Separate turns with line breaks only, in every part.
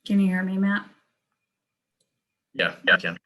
Can you hear me, Matt?
Yeah, I can.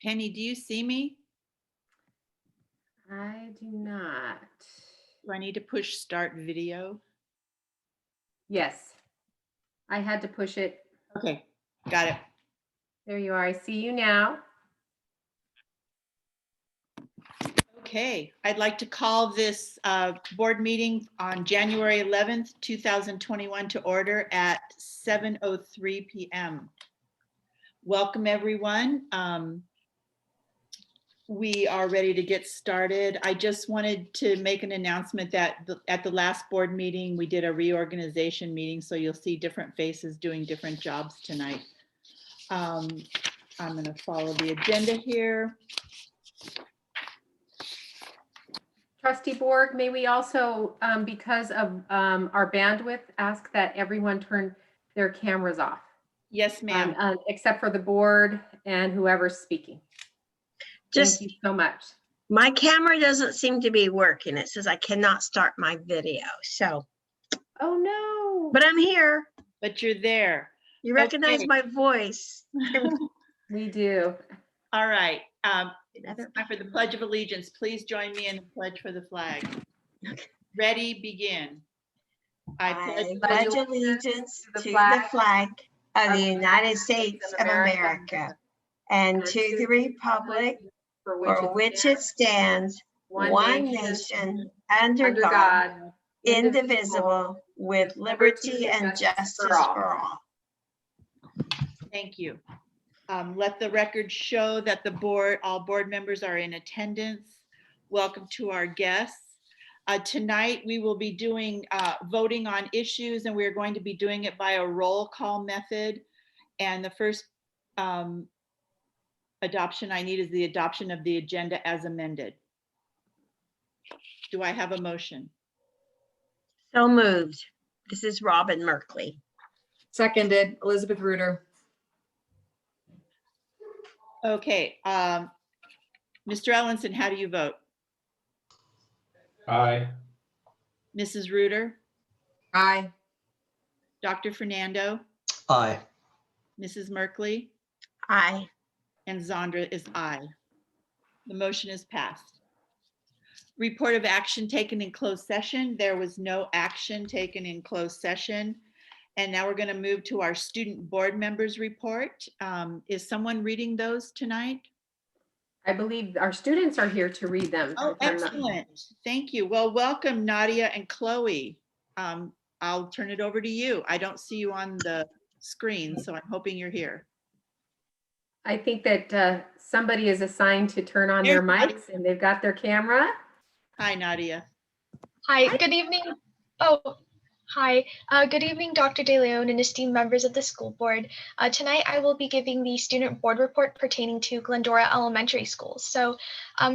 Penny, do you see me?
I do not.
Do I need to push start video?
Yes, I had to push it.
Okay, got it.
There you are. I see you now.
Okay, I'd like to call this board meeting on January 11th, 2021 to order at 7:03 p.m. Welcome, everyone. We are ready to get started. I just wanted to make an announcement that at the last board meeting, we did a reorganization meeting, so you'll see different faces doing different jobs tonight. I'm going to follow the agenda here.
Trustee Borg, may we also, because of our bandwidth, ask that everyone turn their cameras off?
Yes, ma'am.
Except for the board and whoever's speaking.
Just,
Thank you so much.
my camera doesn't seem to be working. It says I cannot start my video. So,
Oh, no.
but I'm here.
But you're there.
You recognize
Okay.
my voice.
We do.
All right. It's time for the Pledge of Allegiance. Please join me in the pledge for the flag. Ready, begin.
I pledge allegiance to the flag of the United States of America and to the republic for which it stands, one nation, under God, indivisible, with liberty and justice for all.
Thank you. Let the record show that all board members are in attendance. Welcome to our guests. Tonight, we will be doing voting on issues, and we're going to be doing it by a roll call method. And the first adoption I need is the adoption of the agenda as amended. Do I have a motion?
So moved. This is Robin Merkley.
Seconded, Elizabeth Reuter.
Okay, Mr. Ellenson, how do you vote?
Aye.
Mrs. Reuter,
Aye.
Dr. Fernando,
Aye.
Mrs. Merkley,
Aye.
and Zandra is aye. The motion is passed. Report of action taken in closed session. There was no action taken in closed session. And now we're going to move to our student board members report. Is someone reading those tonight?
I believe our students are here to read them.
Oh, excellent. Thank you. Well, welcome Nadia and Chloe. I'll turn it over to you. I don't see you on the screen, so I'm hoping you're here.
I think that somebody is assigned to turn on their mics and they've got their camera.
Hi, Nadia.
Hi, good evening. Oh, hi. Good evening, Dr. De Leon and esteemed members of the school board. Tonight, I will be giving the student board report pertaining to Glendora Elementary Schools. So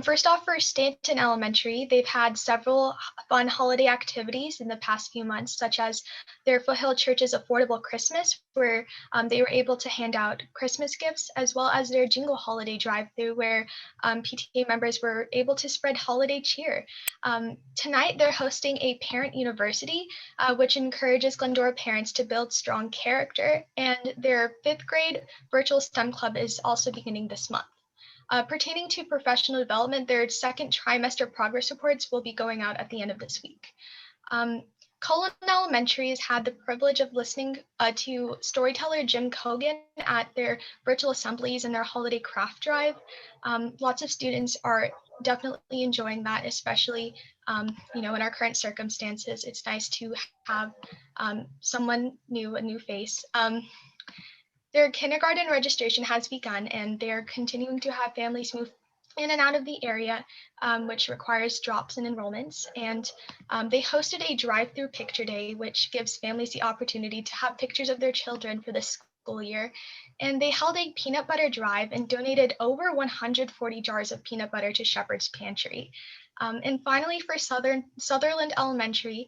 first off, for Stanton Elementary, they've had several fun holiday activities in the past few months, such as their Foothill Church's Affordable Christmas, where they were able to hand out Christmas gifts, as well as their Jingle Holiday Drive-Thru, where PTA members were able to spread holiday cheer. Tonight, they're hosting a parent university, which encourages Glendora parents to build strong character, and their 5th grade virtual STEM club is also beginning this month. Pertaining to professional development, their 2nd trimester progress reports will be going out at the end of this week. Cullen Elementary has had the privilege of listening to storyteller Jim Cogan at their virtual assemblies and their holiday craft drive. Lots of students are definitely enjoying that, especially in our current circumstances. It's nice to have someone new, a new face. Their kindergarten registration has begun, and they're continuing to have families move in and out of the area, which requires drops in enrollments. And they hosted a drive-through picture day, which gives families the opportunity to have pictures of their children for the school year. And they held a peanut butter drive and donated over 140 jars of peanut butter to Shepherd's Pantry. And finally, for Sutherland Elementary,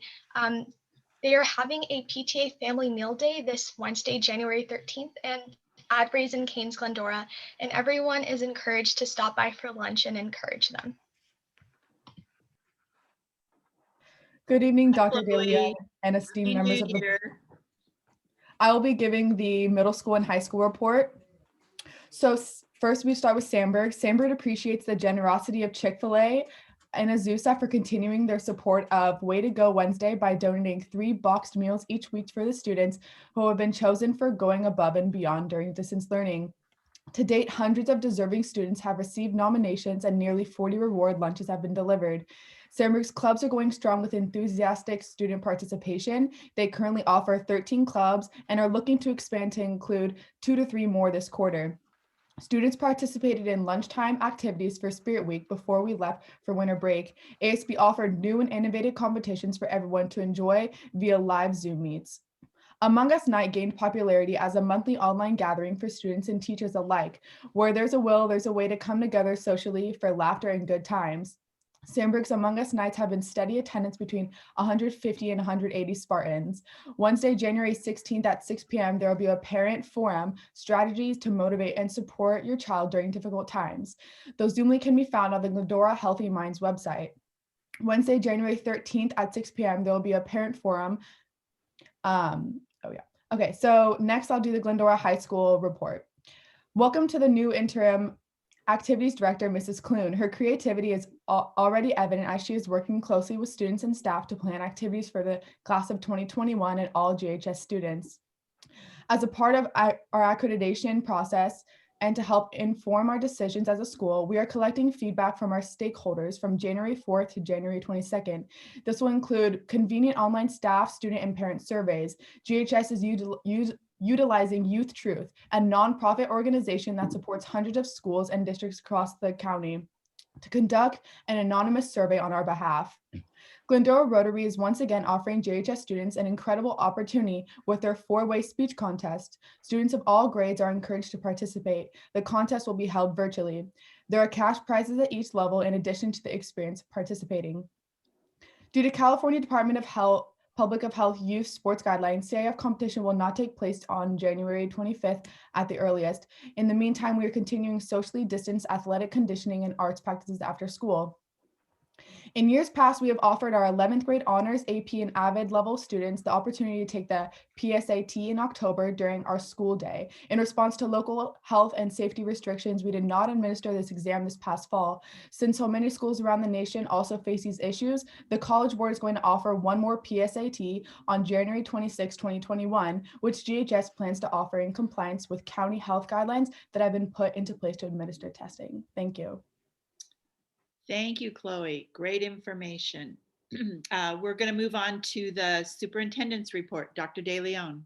they are having a PTA family meal day this Wednesday, January 13th, and at Raising Cane's Glendora, and everyone is encouraged to stop by for lunch and encourage them.
Good evening, Dr.
Chloe.
De Leon and esteemed
Happy
members
New
of the
Year.
I will be giving the middle school and high school report. So First, we start with Sandberg. Sandberg appreciates the generosity of Chick-fil-A and Azusa for continuing their support of Way to Go Wednesday by donating 3 boxed meals each week for the students who have been chosen for going above and beyond during distance learning. To date, hundreds of deserving students have received nominations and nearly 40 reward lunches have been delivered. Sandberg's clubs are going strong with enthusiastic student participation. They currently offer 13 clubs and are looking to expand to include 2 to 3 more this quarter. Students participated in lunchtime activities for Spirit Week before we left for winter break. ASB offered new and innovative competitions for everyone to enjoy via live Zoom meets. Among Us Night gained popularity as a monthly online gathering for students and teachers alike. Where there's a will, there's a way to come together socially for laughter and good times. Sandberg's Among Us Nights have been steady attendance between 150 and 180 Spartans. Wednesday, January 16th at 6 p.m., there will be a parent forum, strategies to motivate and support your child during difficult times. Those Zoom link can be found on the Glendora Healthy Minds website. Wednesday, January 13th at 6 p.m., there will be a parent forum. Okay, so next I'll do the Glendora High School report. Welcome to the new interim activities director, Mrs. Clune. Her creativity is already evident as she is working closely with students and staff to plan activities for the class of 2021 and all GHS students. As a part of our accreditation process and to help inform our decisions as a school, we are collecting feedback from our stakeholders from January 4th to January 22nd. This will include convenient online staff, student, and parent surveys. GHS is utilizing Youth Truth, a nonprofit organization that supports hundreds of schools and districts across the county, to conduct an anonymous survey on our behalf. Glendora Rotary is once again offering JHS students an incredible opportunity with their 4-way speech contest. Students of all grades are encouraged to participate. The contest will be held virtually. There are cash prizes at each level in addition to the experience of participating. Due to California Department of Health, Public Health Youth Sports Guidelines, CIF competition will not take place on January 25th at the earliest. In the meantime, we are continuing socially distanced athletic conditioning and arts practices after school. In years past, we have offered our 11th grade honors, AP, and AVID level students the opportunity to take the PSAT in October during our school day. In response to local health and safety restrictions, we did not administer this exam this past fall. Since so many schools around the nation also face these issues, the College Board is going to offer one more PSAT on January 26, 2021, which GHS plans to offer in compliance with county health guidelines that have been put into place to administer testing. Thank you.
Thank you, Chloe. Great information. We're going to move on to the superintendent's report. Dr. De Leon.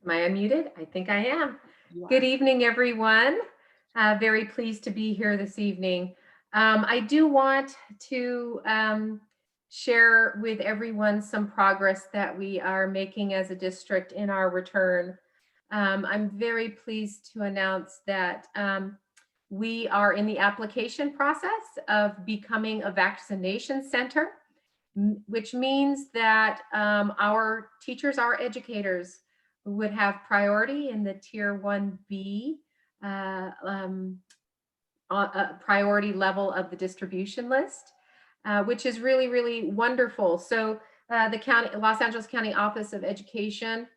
Am I unmuted? I think I am.
You are.
Good evening, everyone. Very pleased to be here this evening. I do want to share with everyone some progress that we are making as a district in our return. I'm very pleased to announce that we are in the application process of becoming a vaccination center, which means that our teachers, our educators would have priority in the tier 1B priority level of the distribution list, which is really, really wonderful. So the Los Angeles County Office of Education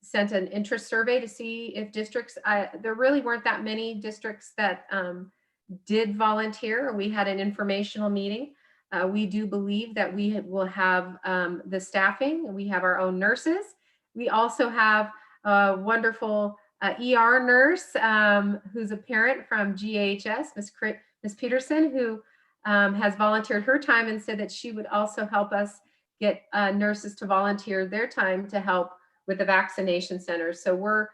sent an interest survey to see if districts, there really weren't that many districts that did volunteer. We had an informational meeting. We do believe that we will have the staffing. We have our own nurses. We also have a wonderful ER nurse who's a parent from GHS, Ms. Peterson, who has volunteered her time and said that she would also help us get nurses to volunteer their time to help with the vaccination center. So we're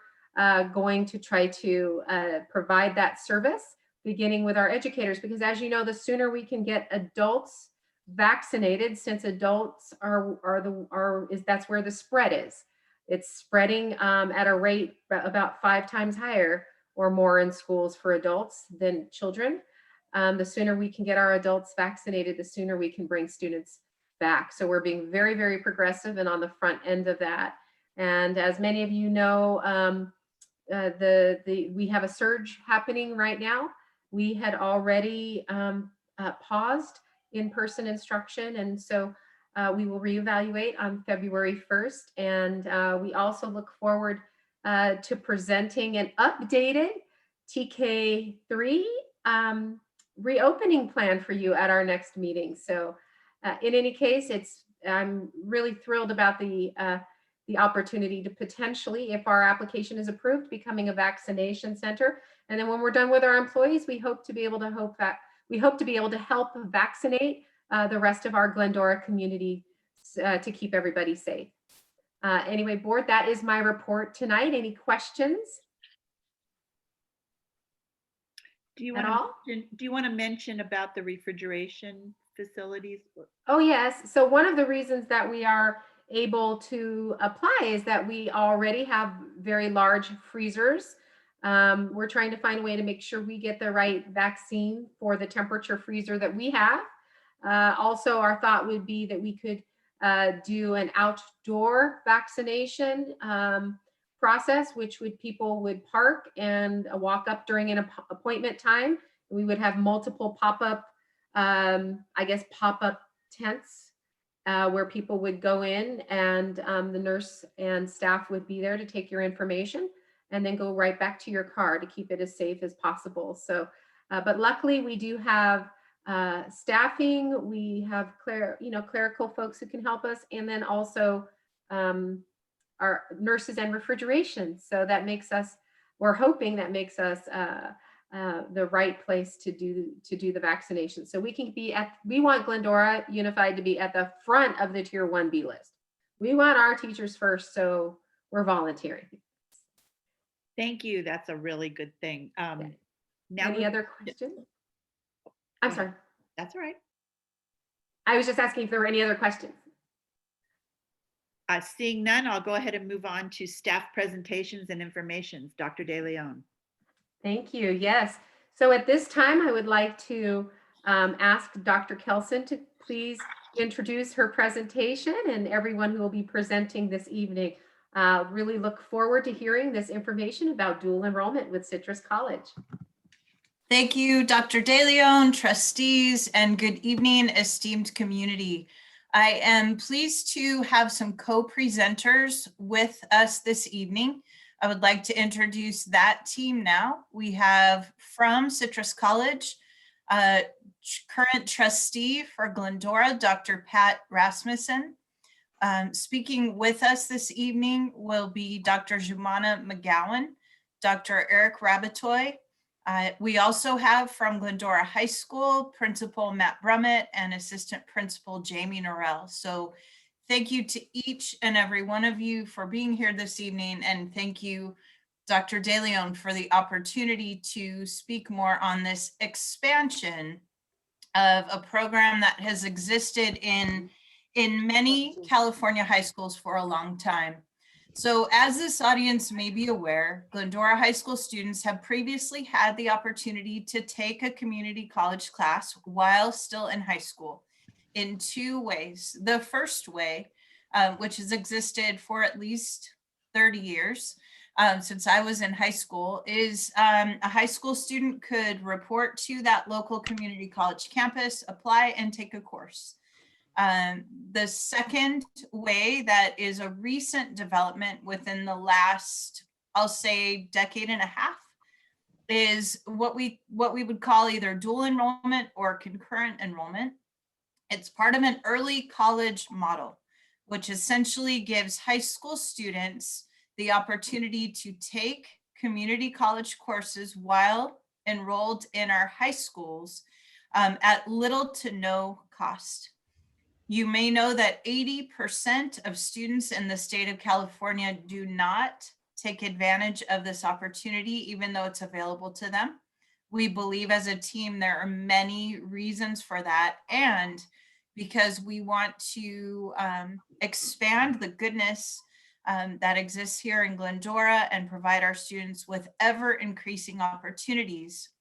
going to try to provide that service, beginning with our educators, because as you know, the sooner we can get adults vaccinated, since adults that's where the spread is. It's spreading at a rate about 5 times higher or more in schools for adults than children. The sooner we can get our adults vaccinated, the sooner we can bring students back. So we're being very, very progressive and on the front end of that. And as many of you know, we have a surge happening right now. We had already paused in-person instruction, and so we will reevaluate on February 1st. And we also look forward to presenting an updated TK3 reopening plan for you at our next meeting. So in any case, I'm really thrilled about the opportunity to potentially, if our application is approved, becoming a vaccination center. And then when we're done with our employees, we hope to be able to help vaccinate the rest of our Glendora community to keep everybody safe. Anyway, board, that is my report tonight. Any questions?
Do you
At
want to mention about the refrigeration facilities?
Oh, yes. So one of the reasons that we are able to apply is that we already have very large freezers. We're trying to find a way to make sure we get the right vaccine for the temperature freezer that we have. Also, our thought would be that we could do an outdoor vaccination process, which people would park and walk up during an appointment time. We would have multiple pop-up tents where people would go in, and the nurse and staff would be there to take your information and then go right back to your car to keep it as safe as possible. So, but luckily we do have staffing. We have clerical folks who can help us, and then also our nurses and refrigeration. So that makes us, we're hoping that makes us the right place to do the vaccination. So we want Glendora Unified to be at the front of the Tier 1B list. We want our teachers first, so we're volunteering.
Thank you. That's a really good thing. Now,
any other questions? I'm sorry.
That's all right.
I was just asking if there were any other questions.
Seeing none, I'll go ahead and move on to staff presentations and informations. Dr. De Leon.
Thank you. Yes. So at this time, I would like to ask Dr. Kelson to please introduce her presentation and everyone who will be presenting this evening. Really look forward to hearing this information about dual enrollment with Citrus College.
Thank you, Dr. De Leon, trustees, and good evening, esteemed community. I am pleased to have some co-presenters with us this evening. I would like to introduce that team now. We have from Citrus College, current trustee for Glendora, Dr. Pat Rasmussen. Speaking with us this evening will be Dr. Jumana McGowan, Dr. Eric Rabatoy. We also have from Glendora High School, Principal Matt Brummett and Assistant Principal Jamie Norrell. So thank you to each and every one of you for being here this evening. And thank you, Dr. De Leon, for the opportunity to speak more on this expansion of a program that has existed in many California high schools for a long time. So as this audience may be aware, Glendora High School students have previously had the opportunity to take a community college class while still in high school in two ways. The first way, which has existed for at least 30 years since I was in high school, is a high school student could report to that local community college campus, apply, and take a course. The second way that is a recent development within the last, I'll say, decade and a half, is what we would call either dual enrollment or concurrent enrollment. It's part of an early college model, which essentially gives high school students the opportunity to take community college courses while enrolled in our high schools at little to no cost. You may know that 80% of students in the state of California do not take advantage of this opportunity, even though it's available to them. We believe as a team there are many reasons for that, and because we want to expand the goodness that exists here in Glendora and provide our students with ever increasing opportunities,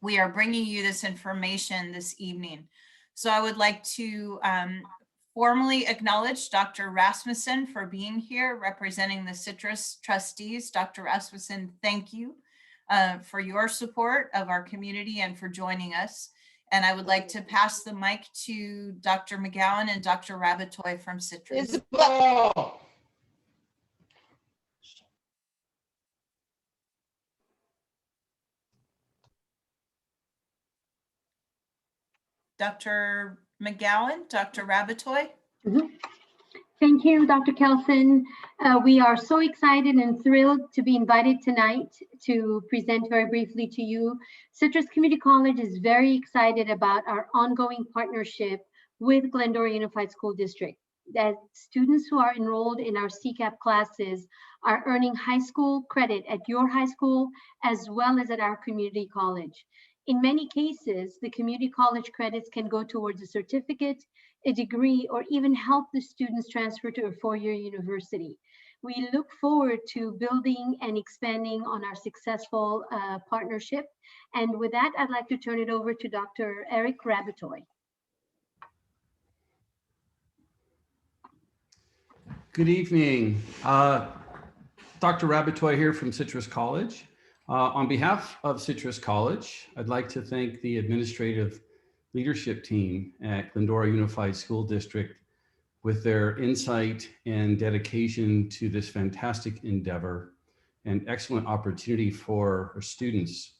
we are bringing you this information this evening. So I would like to formally acknowledge Dr. Rasmussen for being here representing the Citrus trustees. Dr. Rasmussen, thank you for your support of our community and for joining us. And I would like to pass the mic to Dr. McGowan and Dr. Rabatoy from Citrus.
Isabel.
Dr. McGowan, Dr. Rabatoy.
Thank you, Dr. Kelson. We are so excited and thrilled to be invited tonight to present very briefly to you. Citrus Community College is very excited about our ongoing partnership with Glendora Unified School District. That students who are enrolled in our CCAP classes are earning high school credit at your high school as well as at our community college. In many cases, the community college credits can go towards a certificate, a degree, or even help the students transfer to a four-year university. We look forward to building and expanding on our successful partnership. And with that, I'd like to turn it over to Dr. Eric Rabatoy.
Good evening. Dr. Rabatoy here from Citrus College. On behalf of Citrus College, I'd like to thank the administrative leadership team at Glendora Unified School District with their insight and dedication to this fantastic endeavor and excellent opportunity for our students.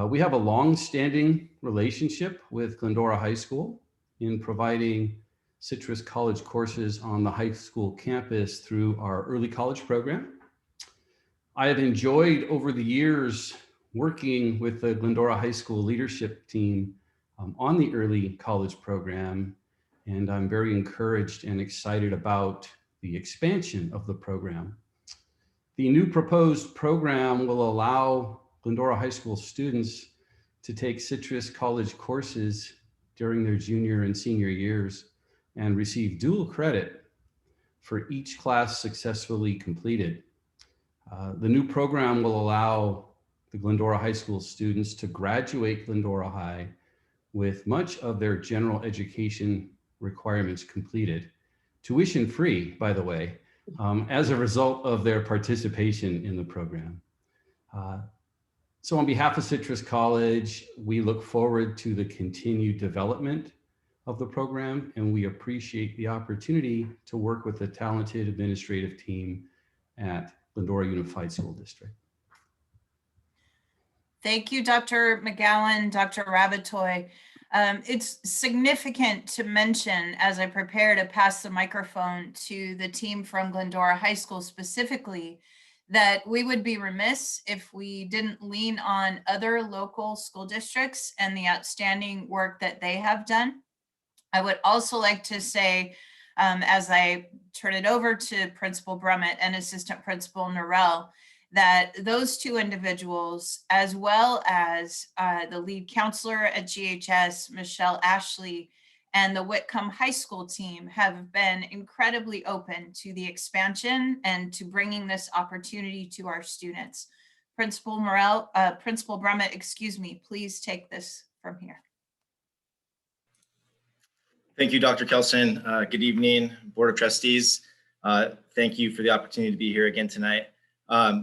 We have a long-standing relationship with Glendora High School in providing Citrus College courses on the high school campus through our early college program. I have enjoyed over the years working with the Glendora High School leadership team on the early college program, and I'm very encouraged and excited about the expansion of the program. The new proposed program will allow Glendora High School students to take Citrus College courses during their junior and senior years and receive dual credit for each class successfully completed. The new program will allow the Glendora High School students to graduate Glendora High with much of their general education requirements completed, tuition free, by the way, as a result of their participation in the program. So on behalf of Citrus College, we look forward to the continued development of the program, and we appreciate the opportunity to work with the talented administrative team at Glendora Unified School District.
Thank you, Dr. McGowan, Dr. Rabatoy. It's significant to mention, as I prepare to pass the microphone to the team from Glendora High School specifically, that we would be remiss if we didn't lean on other local school districts and the outstanding work that they have done. I would also like to say, as I turn it over to Principal Brummett and Assistant Principal Norrell, that those two individuals, as well as the lead counselor at GHS, Michelle Ashley, and the Whitcomb High School team have been incredibly open to the expansion and to bringing this opportunity to our students. Principal Brummett, excuse me, please take this from here.
Thank you, Dr. Kelson. Good evening, Board of Trustees. Thank you for the opportunity to be here again tonight.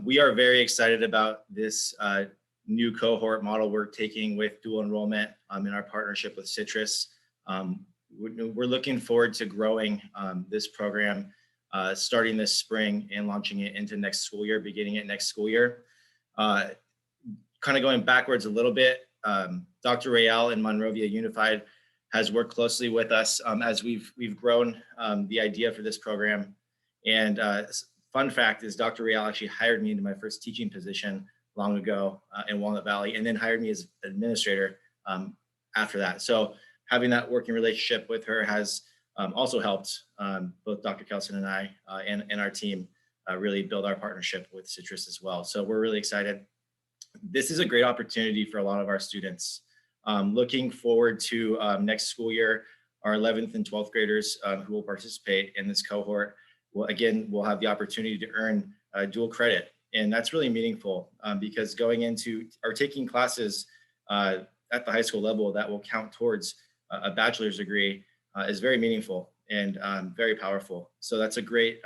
We are very excited about this new cohort model we're taking with dual enrollment in our partnership with Citrus. We're looking forward to growing this program starting this spring and launching it into next school year, beginning it next school year. Kind of going backwards a little bit, Dr. Rayal in Monrovia Unified has worked closely with us as we've grown the idea for this program. And fun fact is Dr. Rayal actually hired me into my first teaching position long ago in Walnut Valley, and then hired me as administrator after that. So having that working relationship with her has also helped both Dr. Kelson and I and our team really build our partnership with Citrus as well. So we're really excited. This is a great opportunity for a lot of our students. Looking forward to next school year, our 11th and 12th graders who will participate in this cohort will have the opportunity to earn dual credit. And that's really meaningful because going into or taking classes at the high school level that will count towards a bachelor's degree is very meaningful and very powerful. So that's a great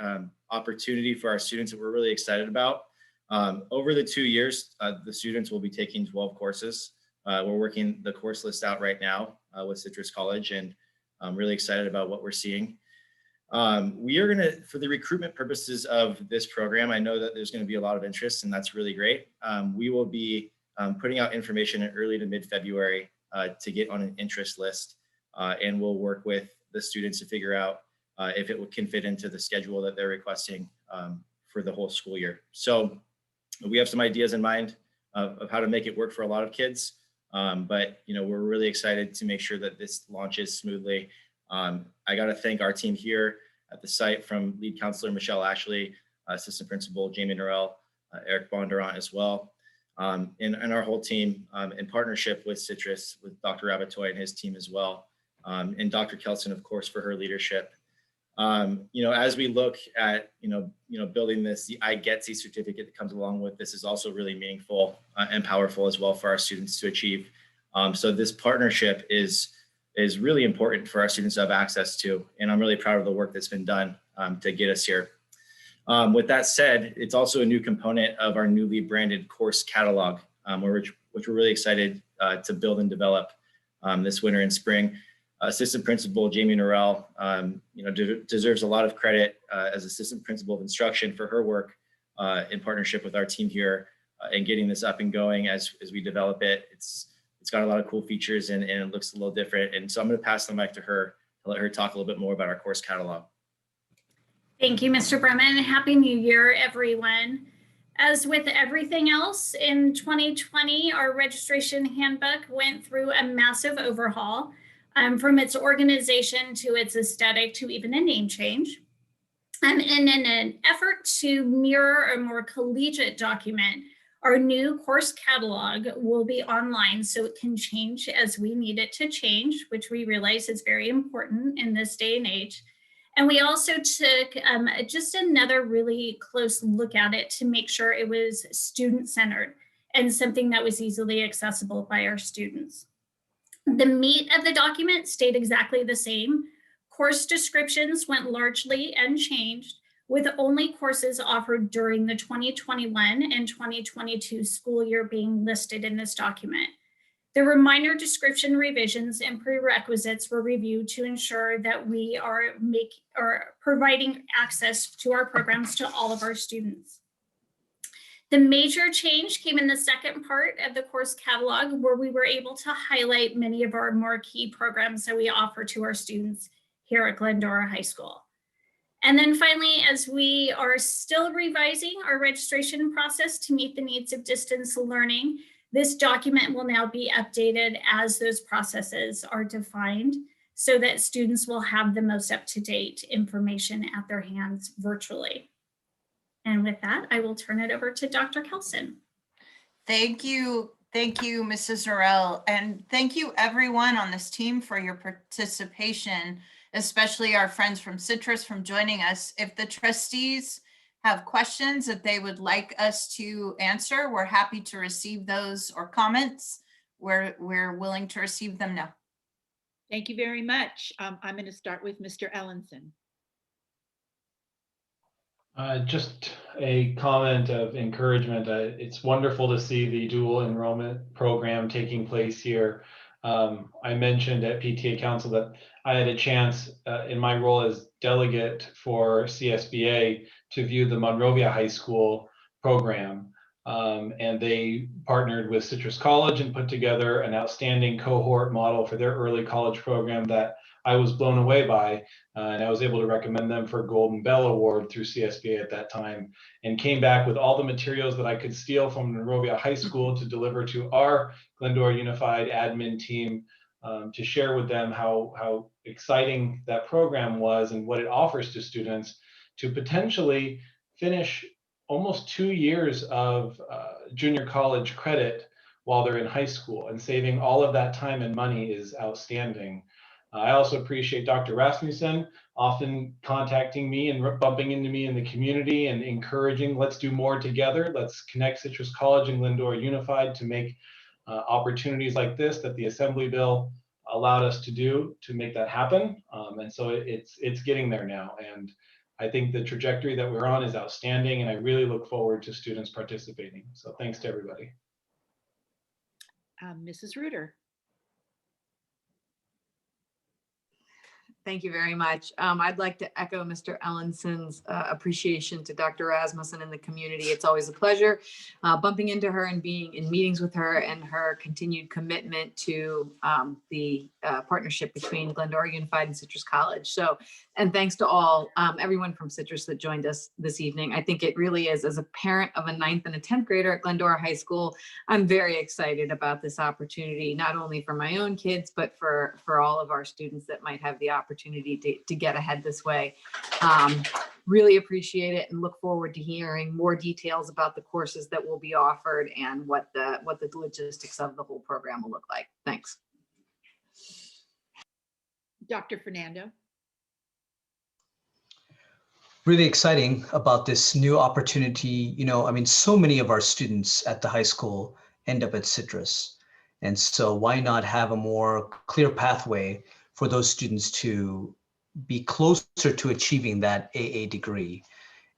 opportunity for our students that we're really excited about. Over the 2 years, the students will be taking 12 courses. We're working the course list out right now with Citrus College, and I'm really excited about what we're seeing. We are gonna, for the recruitment purposes of this program, I know that there's gonna be a lot of interest, and that's really great. We will be putting out information in early to mid-February to get on an interest list. and we'll work with the students to figure out if it can fit into the schedule that they're requesting for the whole school year. So we have some ideas in mind of how to make it work for a lot of kids. But we're really excited to make sure that this launches smoothly. I got to thank our team here at the site, from lead counselor Michelle Ashley, assistant principal Jamie Norrell, Eric Bondurant as well, and our whole team in partnership with Citrus, with Dr. Rabatoy and his team as well, and Dr. Kelson, of course, for her leadership. As we look at building this, the I-GETC certificate that comes along with this is also really meaningful and powerful as well for our students to achieve. So this partnership is really important for our students to have access to, and I'm really proud of the work that's been done to get us here. With that said, it's also a new component of our newly branded course catalog, which we're really excited to build and develop this winter and spring. Assistant Principal Jamie Norrell, deserves a lot of credit as Assistant Principal of Instruction for her work in partnership with our team here in getting this up and going as we develop it. It's got a lot of cool features and it looks a little different. And so I'm going to pass the mic to her to let her talk a little bit more about our course catalog.
Thank you, Mr. Bremen. Happy New Year, everyone. As with everything else in 2020, our registration handbook went through a massive overhaul. From its organization to its aesthetic to even a name change. And in an effort to mirror a more collegiate document, our new course catalog will be online so it can change as we need it to change, which we realize is very important in this day and age. And we also took just another really close look at it to make sure it was student-centered and something that was easily accessible by our students. The meat of the document stayed exactly the same. Course descriptions went largely unchanged, with only courses offered during the 2021 and 2022 school year being listed in this document. The minor description revisions and prerequisites were reviewed to ensure that we are providing access to our programs to all of our students. The major change came in the second part of the course catalog, where we were able to highlight many of our more key programs that we offer to our students here at Glendora High School. And then finally, as we are still revising our registration process to meet the needs of distance learning, this document will now be updated as those processes are defined so that students will have the most up-to-date information at their hands virtually. And with that, I will turn it over to Dr. Kelson.
Thank you, Mrs. Norrell, and thank you everyone on this team for your participation, especially our friends from Citrus from joining us. If the trustees have questions that they would like us to answer, we're happy to receive those, or comments. We're willing to receive them now.
Thank you very much. I'm going to start with Mr. Ellenson.
Just a comment of encouragement. It's wonderful to see the dual enrollment program taking place here. I mentioned at PTA Council that I had a chance in my role as delegate for CSBA to view the Monrovia High School program. And they partnered with Citrus College and put together an outstanding cohort model for their early college program that I was blown away by, and I was able to recommend them for Golden Bell Award through CSBA at that time, and came back with all the materials that I could steal from Monrovia High School to deliver to our Glendora Unified admin team to share with them how exciting that program was and what it offers to students to potentially finish almost 2 years of junior college credit while they're in high school, and saving all of that time and money is outstanding. I also appreciate Dr. Rasmussen often contacting me and bumping into me in the community and encouraging, let's do more together. Let's connect Citrus College and Glendora Unified to make opportunities like this that the Assembly Bill allowed us to do to make that happen. And so it's getting there now. And I think the trajectory that we're on is outstanding, and I really look forward to students participating. So thanks to everybody.
Mrs. Reuter.
Thank you very much. I'd like to echo Mr. Ellenson's appreciation to Dr. Rasmussen and the community. It's always a pleasure bumping into her and being in meetings with her, and her continued commitment to the partnership between Glendora Unified and Citrus College. So, and thanks to all, everyone from Citrus that joined us this evening. I think it really is, as a parent of a 9th and a 10th grader at Glendora High School, I'm very excited about this opportunity, not only for my own kids, but for all of our students that might have the opportunity to get ahead this way. Really appreciate it and look forward to hearing more details about the courses that will be offered and what the logistics of the whole program will look like. Thanks.
Dr. Fernando.
Really exciting about this new opportunity. You know, I mean, so many of our students at the high school end up at Citrus. And so why not have a more clear pathway for those students to be closer to achieving that AA degree?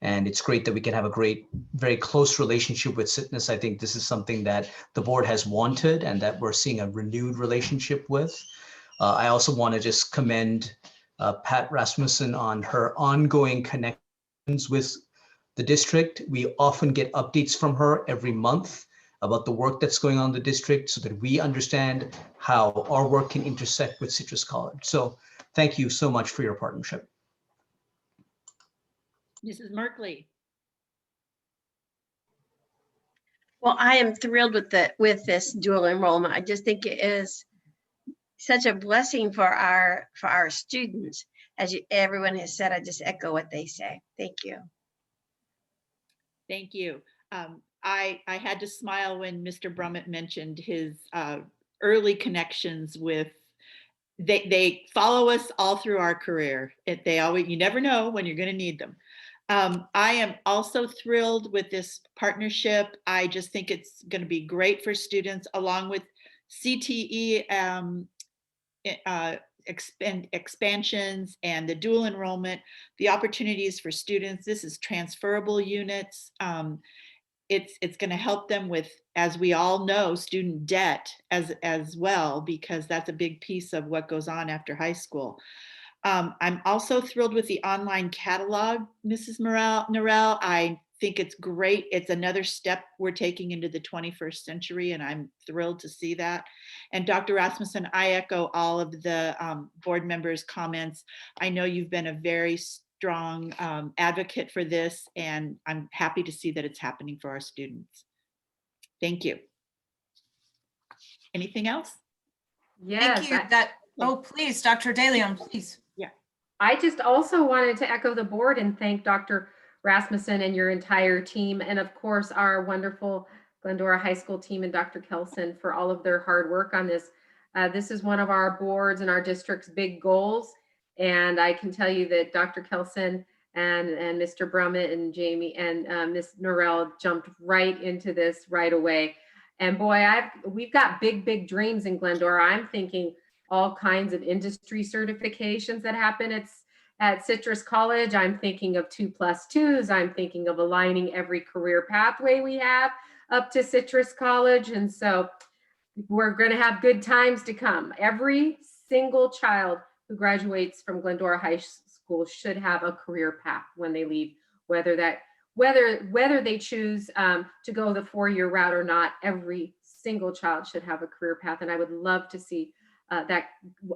And it's great that we can have a very close relationship with Citrus. I think this is something that the board has wanted and that we're seeing a renewed relationship with. I also want to just commend Pat Rasmussen on her ongoing connections with the district. We often get updates from her every month about the work that's going on in the district so that we understand how our work can intersect with Citrus College. So thank you so much for your partnership.
Mrs. Merkley.
Well, I am thrilled with this dual enrollment. I just think it is such a blessing for our students. As everyone has said, I just echo what they say. Thank you.
Thank you. I had to smile when Mr. Brummett mentioned his early connections with, they follow us all through our career. You never know when you're going to need them. I am also thrilled with this partnership. I just think it's going to be great for students, along with CTE expansions and the dual enrollment, the opportunities for students. This is transferable units. It's going to help them with, as we all know, student debt as well, because that's a big piece of what goes on after high school. I'm also thrilled with the online catalog, Mrs. Norell. I think it's great. It's another step we're taking into the 21st century, and I'm thrilled to see that. And Dr. Rasmussen, I echo all of the board members' comments. I know you've been a very strong advocate for this, and I'm happy to see that it's happening for our students. Thank you. Anything else?
Yes.
Thank you. Oh, please, Dr. DeLeon, please.
I just also wanted to echo the board and thank Dr. Rasmussen and your entire team, and of course our wonderful Glendora High School team and Dr. Kelson for all of their hard work on this. This is one of our boards and our district's big goals, and I can tell you that Dr. Kelson and Mr. Brummett and Jamie and Ms. Norell jumped right into this right away. And boy, we've got big dreams in Glendora. I'm thinking all kinds of industry certifications that happen at Citrus College. I'm thinking of 2+2s. I'm thinking of aligning every career pathway we have up to Citrus College. And so we're going to have good times to come. Every single child who graduates from Glendora High School should have a career path when they leave, whether they choose to go the 4-year route or not. Every single child should have a career path. And I would love to see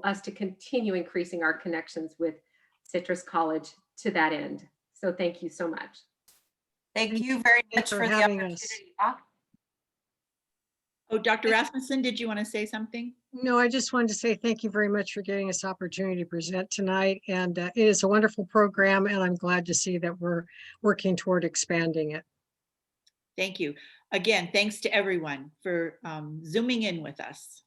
us to continue increasing our connections with Citrus College to that end. So thank you so much.
Thank you very much for the opportunity.
Oh, Dr. Rasmussen, did you want to say something?
No, I just wanted to say thank you very much for getting this opportunity to present tonight. And it is a wonderful program, and I'm glad to see that we're working toward expanding it.
Thank you. Again, thanks to everyone for Zooming in with us.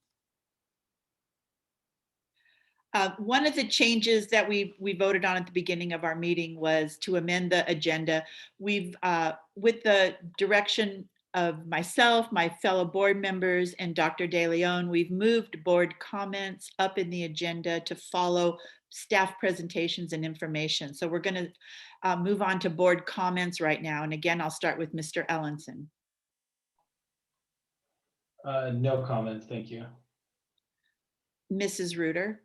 One of the changes that we voted on at the beginning of our meeting was to amend the agenda. We've, with the direction of myself, my fellow board members, and Dr. DeLeon, we've moved board comments up in the agenda to follow staff presentations and information. So we're going to move on to board comments right now. And again, I'll start with Mr. Ellenson.
No comments, thank you.
Mrs. Reuter.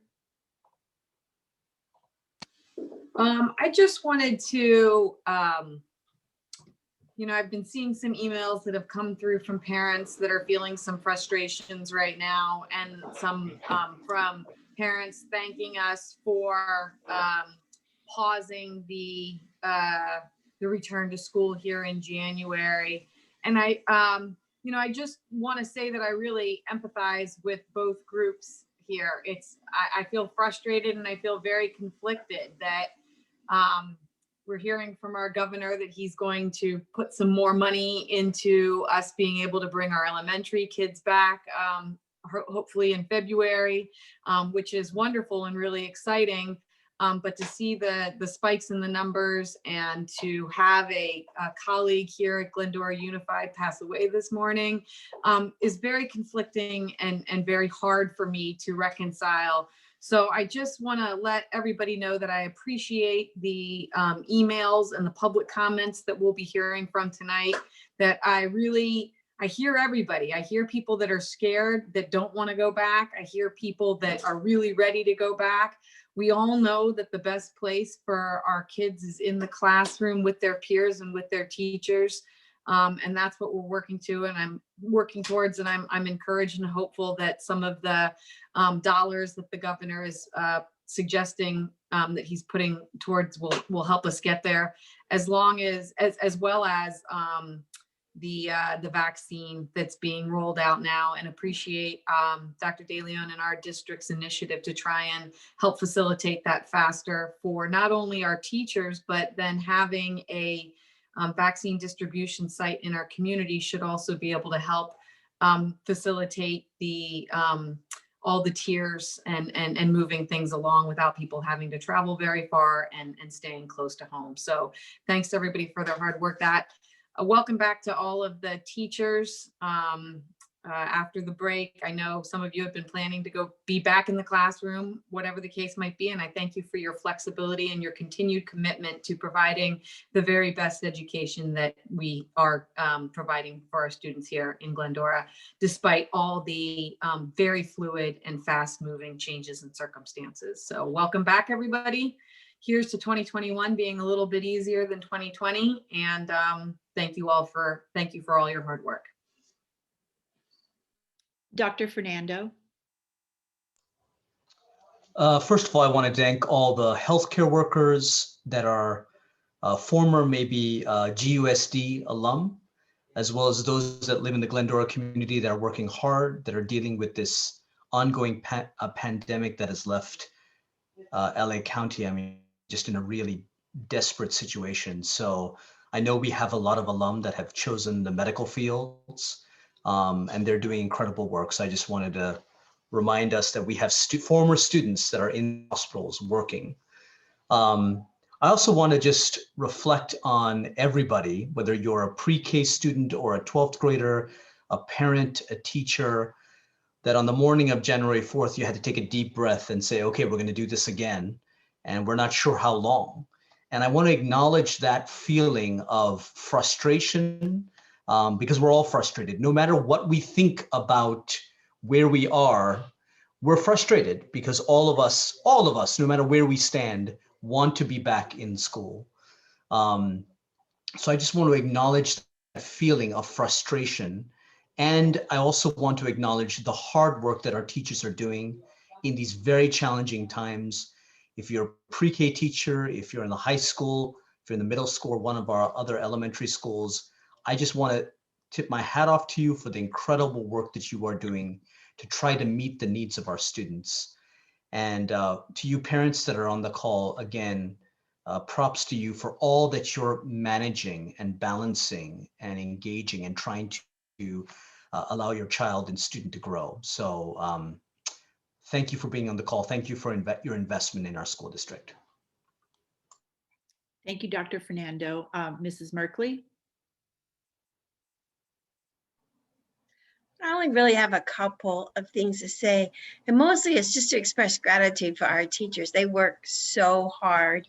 I just wanted to, I've been seeing some emails that have come through from parents that are feeling some frustrations right now, and some from parents thanking us for pausing the return to school here in January. And I just want to say that I really empathize with both groups here. I feel frustrated and I feel very conflicted that we're hearing from our governor that he's going to put some more money into us being able to bring our elementary kids back, hopefully in February, which is wonderful and really exciting. But to see the spikes in the numbers and to have a colleague here at Glendora Unified pass away this morning is very conflicting and very hard for me to reconcile. So I just want to let everybody know that I appreciate the emails and the public comments that we'll be hearing from tonight, that I hear everybody. I hear people that are scared, that don't want to go back. I hear people that are really ready to go back. We all know that the best place for our kids is in the classroom with their peers and with their teachers. And that's what we're working to, and I'm working towards, and I'm encouraged and hopeful that some of the dollars that the governor is suggesting that he's putting towards will help us get there, as well as the vaccine that's being rolled out now, and appreciate Dr. DeLeon and our district's initiative to try and help facilitate that faster for not only our teachers, but then having a vaccine distribution site in our community should also be able to help facilitate the all the tiers and moving things along without people having to travel very far and staying close to home. So thanks to everybody for their hard work. Welcome back to all of the teachers after the break. I know some of you have been planning to be back in the classroom, whatever the case might be. And I thank you for your flexibility and your continued commitment to providing the very best education that we are providing for our students here in Glendora, despite all the very fluid and fast moving changes in circumstances. So welcome back, everybody. Here's to 2021 being a little bit easier than 2020. And thank you for all your hard work.
Dr. Fernando.
First of all, I want to thank all the healthcare workers that are former maybe GUSD alum, as well as those that live in the Glendora community that are working hard, that are dealing with this ongoing pandemic that has left LA County, just in a really desperate situation. So I know we have a lot of alum that have chosen the medical fields, and they're doing incredible work. So I just wanted to remind us that we have former students that are in hospitals working. I also want to just reflect on everybody, whether you're a pre-K student or a 12th grader, a parent, a teacher, that on the morning of January 4th, you had to take a deep breath and say, okay, we're going to do this again, and we're not sure how long. And I want to acknowledge that feeling of frustration, because we're all frustrated. No matter what we think about where we are, we're frustrated because all of us, no matter where we stand, want to be back in school. So I just want to acknowledge that feeling of frustration. And I also want to acknowledge the hard work that our teachers are doing in these very challenging times. If you're a pre-K teacher, if you're in the high school, if you're in the middle school, or one of our other elementary schools, I just want to tip my hat off to you for the incredible work that you are doing to try to meet the needs of our students. And to you parents that are on the call, again, props to you for all that you're managing and balancing and engaging and trying to allow your child and student to grow. So thank you for being on the call. Thank you for your investment in our school district.
Thank you, Dr. Fernando. Mrs. Merkley?
I only really have a couple of things to say, and mostly it's just to express gratitude for our teachers. They work so hard,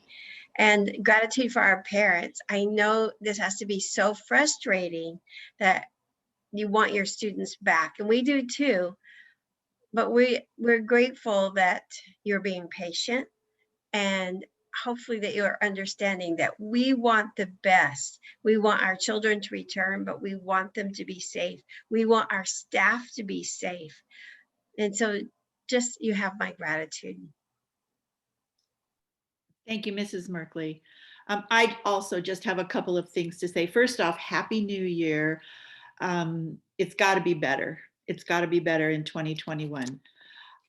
and gratitude for our parents. I know this has to be so frustrating that you want your students back, and we do too, but we're grateful that you're being patient, and hopefully that you are understanding that we want the best. We want our children to return, but we want them to be safe. We want our staff to be safe. And so just, you have my gratitude.
Thank you, Mrs. Merkley. I also just have a couple of things to say. First off, Happy New Year. It's got to be better. It's got to be better in 2021.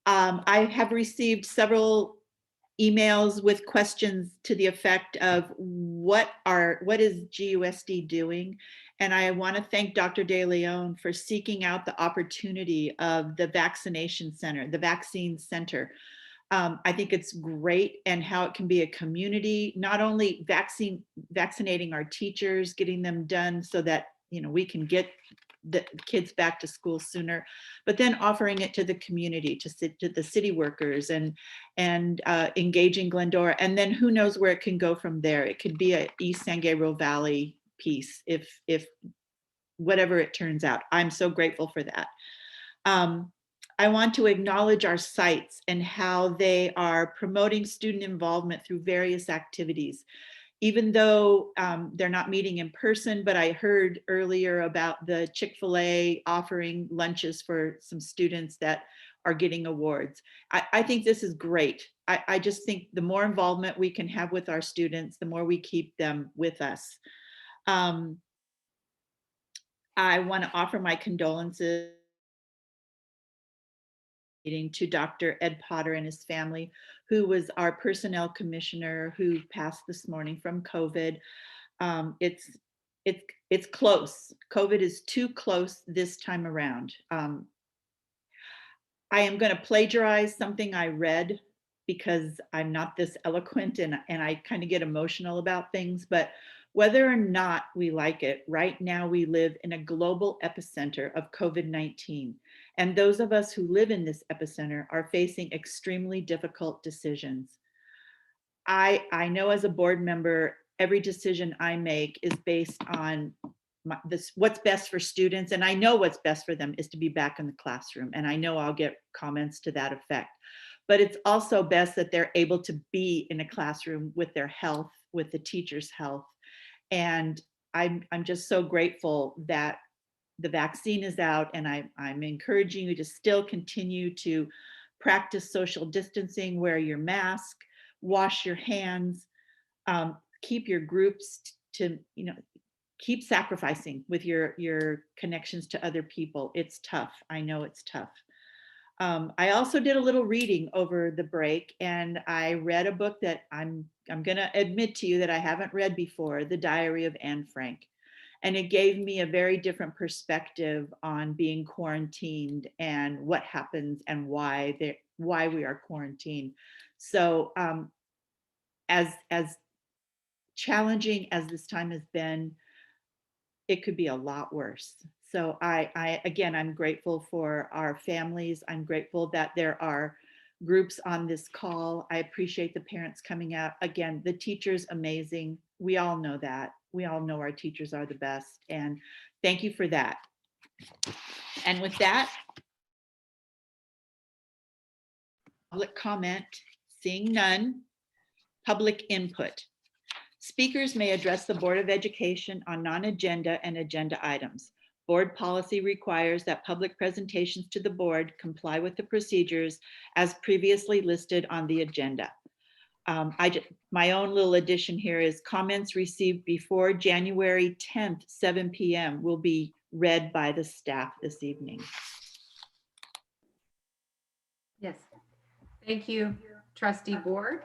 I have received several emails with questions to the effect of what is GUSD doing? And I want to thank Dr. De Leon for seeking out the opportunity of the vaccination center, the vaccine center. I think it's great, and how it can be a community, not only vaccinating our teachers, getting them done so that, you know, we can get the kids back to school sooner, but then offering it to the community, to the city workers, and engaging Glendora, and then who knows where it can go from there. It could be a East San Gabriel Valley piece if whatever it turns out. I'm so grateful for that. I want to acknowledge our sites and how they are promoting student involvement through various activities. Even though they're not meeting in person, but I heard earlier about the Chick-fil-A offering lunches for some students that are getting awards. I think this is great. I just think the more involvement we can have with our students, the more we keep them with us. I want to offer my condolences to Dr. Ed Potter and his family, who was our personnel commissioner, who passed this morning from COVID. It's close. COVID is too close this time around. I am going to plagiarize something I read because I'm not this eloquent and I kind of get emotional about things, but whether or not we like it, right now we live in a global epicenter of COVID-19. And those of us who live in this epicenter are facing extremely difficult decisions. I know as a board member, every decision I make is based on what's best for students. And I know what's best for them is to be back in the classroom. And I know I'll get comments to that effect. But it's also best that they're able to be in a classroom with their health, with the teacher's health. And I'm just so grateful that the vaccine is out, and I'm encouraging you to still continue to practice social distancing, wear your mask, wash your hands, keep your groups to, you know, keep sacrificing with your connections to other people. It's tough. I know it's tough. I also did a little reading over the break, and I read a book that I'm going to admit to you that I haven't read before, The Diary of Anne Frank. And it gave me a very different perspective on being quarantined and what happens and why we are quarantined. So as challenging as this time has been, it could be a lot worse. So again, I'm grateful for our families. I'm grateful that there are groups on this call. I appreciate the parents coming out. Again, the teachers, amazing. We all know that. We all know our teachers are the best. And thank you for that. And with that, public comment, seeing none. Public input. Speakers may address the Board of Education on non-agenda and agenda items. Board policy requires that public presentations to the board comply with the procedures as previously listed on the agenda. My own little addition here is comments received before January 10th, 7 p.m. will be read by the staff this evening.
Yes, thank you, Trustee Board.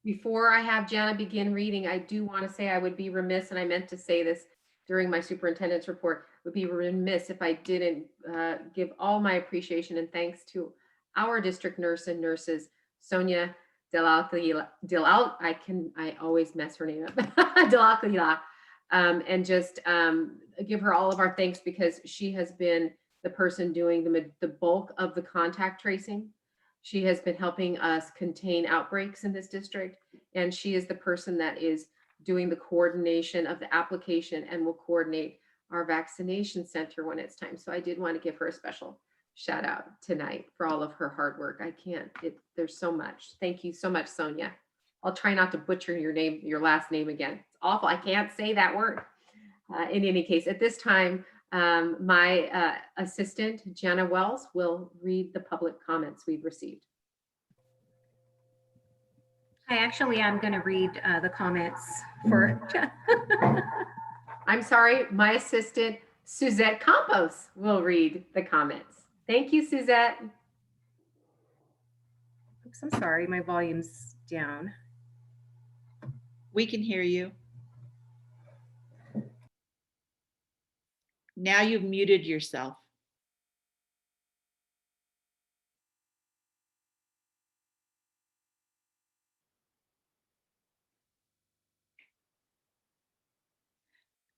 Before I have Jana begin reading, I do want to say I would be remiss, and I meant to say this during my superintendent's report, would be remiss if I didn't give all my appreciation and thanks to our district nurse and nurses, Sonia I always mess her name up, and just give her all of our thanks, because she has been the person doing the bulk of the contact tracing. She has been helping us contain outbreaks in this district, and she is the person that is doing the coordination of the application and will coordinate our vaccination center when it's time. So I did want to give her a special shout out tonight for all of her hard work. There's so much. Thank you so much, Sonia. I'll try not to butcher your name, your last name again. It's awful. I can't say that word. In any case, at this time, my assistant, Jenna Wells, will read the public comments we've received.
I actually am going to read the comments for.
I'm sorry, my assistant, Suzette Campos, will read the comments. Thank you, Suzette.
Oops, I'm sorry, my volume's down.
We can hear you. Now you've muted yourself.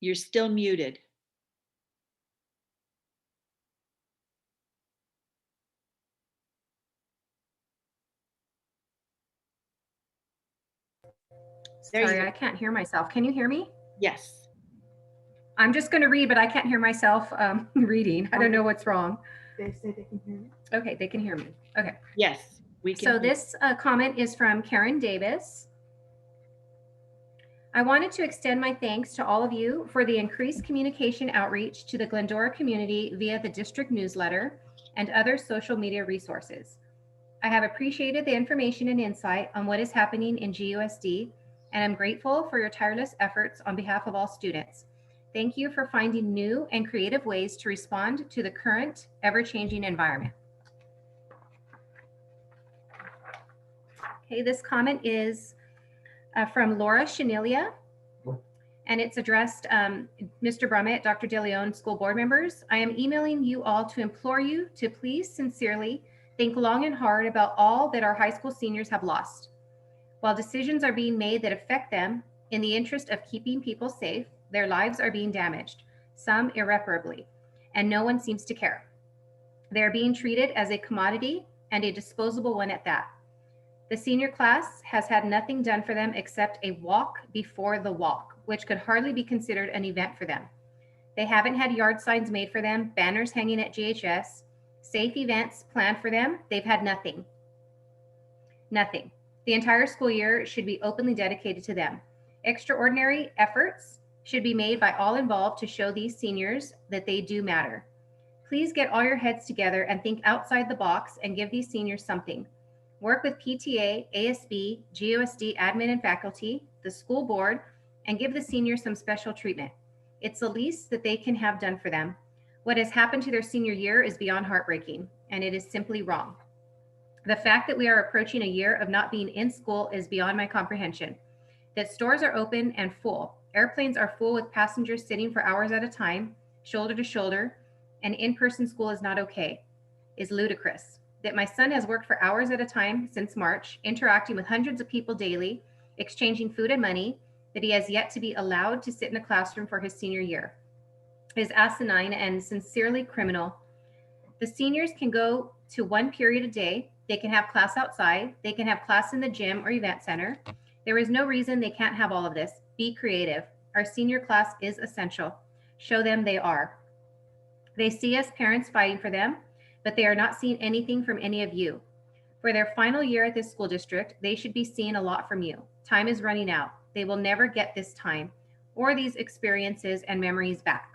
You're still muted. There
Sorry,
you
I can't hear myself. Can you hear me?
Yes.
I'm just going to read, but I can't hear myself reading. I don't know what's wrong.
They say they can hear me.
Okay, they can hear me. Okay.
Yes, we can.
So this comment is from Karen Davis. I wanted to extend my thanks to all of you for the increased communication outreach to the Glendora community via the district newsletter and other social media resources. I have appreciated the information and insight on what is happening in GUSD, and I'm grateful for your tireless efforts on behalf of all students. Thank you for finding new and creative ways to respond to the current ever-changing environment. Okay, this comment is from Laura Chanelia, and it's addressed Mr. Brummett, Dr. DeLeon, school board members. I am emailing you all to implore you to please sincerely think long and hard about all that our high school seniors have lost. While decisions are being made that affect them in the interest of keeping people safe, their lives are being damaged, some irreparably, and no one seems to care. They are being treated as a commodity and a disposable one at that. The senior class has had nothing done for them except a walk before the walk, which could hardly be considered an event for them. They haven't had yard signs made for them, banners hanging at GHS, safe events planned for them. They've had nothing. Nothing. The entire school year should be openly dedicated to them. Extraordinary efforts should be made by all involved to show these seniors that they do matter. Please get all your heads together and think outside the box and give these seniors something. Work with PTA, ASB, GUSD admin and faculty, the school board, and give the seniors some special treatment. It's the least that they can have done for them. What has happened to their senior year is beyond heartbreaking, and it is simply wrong. The fact that we are approaching a year of not being in school is beyond my comprehension. That stores are open and full, airplanes are full with passengers sitting for hours at a time, shoulder to shoulder, and in-person school is not okay, is ludicrous. That my son has worked for hours at a time since March, interacting with hundreds of people daily, exchanging food and money, that he has yet to be allowed to sit in a classroom for his senior year is asinine and sincerely criminal. The seniors can go to one period a day. They can have class outside. They can have class in the gym or event center. There is no reason they can't have all of this. Be creative. Our senior class is essential. Show them they are. They see us parents fighting for them, but they are not seeing anything from any of you. For their final year at this school district, they should be seeing a lot from you. Time is running out. They will never get this time or these experiences and memories back.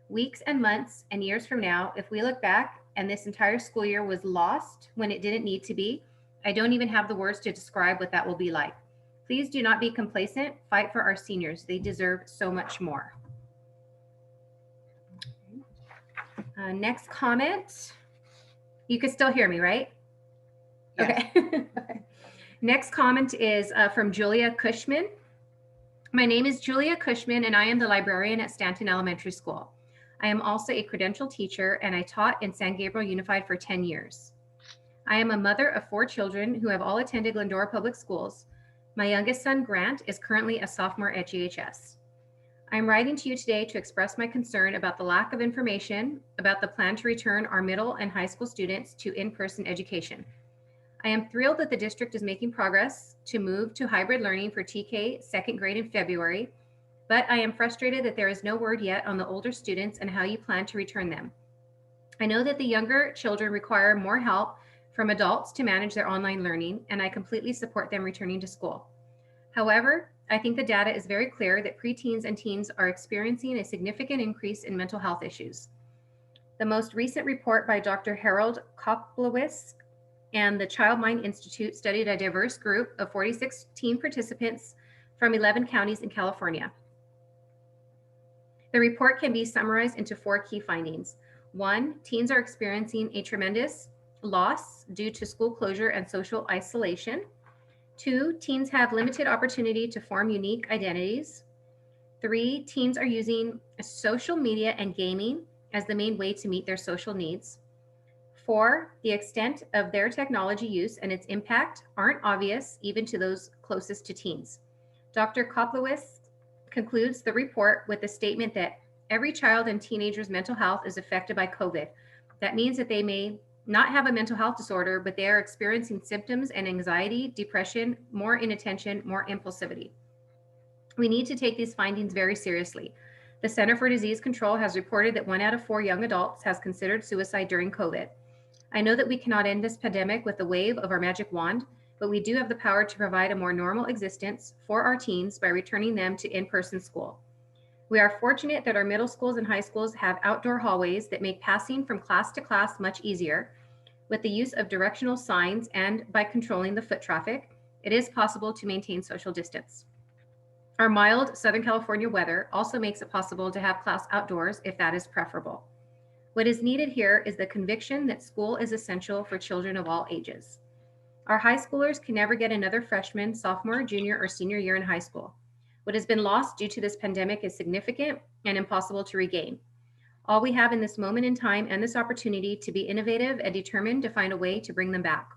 Weeks and months and years from now, if we look back and this entire school year was lost when it didn't need to be, I don't even have the words to describe what that will be like. Please do not be complacent. Fight for our seniors. They deserve so much more. Next comment. You can still hear me, right?
Yes.
Okay. Next comment is from Julia Cushman. My name is Julia Cushman, and I am the librarian at Stanton Elementary School. I am also a credentialed teacher, and I taught in San Gabriel Unified for 10 years. I am a mother of 4 children who have all attended Glendora Public Schools. My youngest son, Grant, is currently a sophomore at GHS. I'm writing to you today to express my concern about the lack of information about the plan to return our middle and high school students to in-person education. I am thrilled that the district is making progress to move to hybrid learning for TK second grade in February, but I am frustrated that there is no word yet on the older students and how you plan to return them. I know that the younger children require more help from adults to manage their online learning, and I completely support them returning to school. However, I think the data is very clear that preteens and teens are experiencing a significant increase in mental health issues. The most recent report by Dr. Harold Koplowitz and the Child Mind Institute studied a diverse group of 46 teen participants from 11 counties in California. The report can be summarized into 4 key findings. 1, teens are experiencing a tremendous loss due to school closure and social isolation. 2, teens have limited opportunity to form unique identities. 3, teens are using social media and gaming as the main way to meet their social needs. 4, the extent of their technology use and its impact aren't obvious even to those closest to teens. Dr. Koplowitz concludes the report with the statement that every child and teenager's mental health is affected by COVID. That means that they may not have a mental health disorder, but they are experiencing symptoms and anxiety, depression, more inattention, more impulsivity. We need to take these findings very seriously. The Center for Disease Control has reported that 1 out of 4 young adults has considered suicide during COVID. I know that we cannot end this pandemic with a wave of our magic wand, but we do have the power to provide a more normal existence for our teens by returning them to in-person school. We are fortunate that our middle schools and high schools have outdoor hallways that make passing from class to class much easier. With the use of directional signs and by controlling the foot traffic, it is possible to maintain social distance. Our mild Southern California weather also makes it possible to have class outdoors if that is preferable. What is needed here is the conviction that school is essential for children of all ages. Our high schoolers can never get another freshman, sophomore, junior, or senior year in high school. What has been lost due to this pandemic is significant and impossible to regain. All we have in this moment in time and this opportunity to be innovative and determined to find a way to bring them back.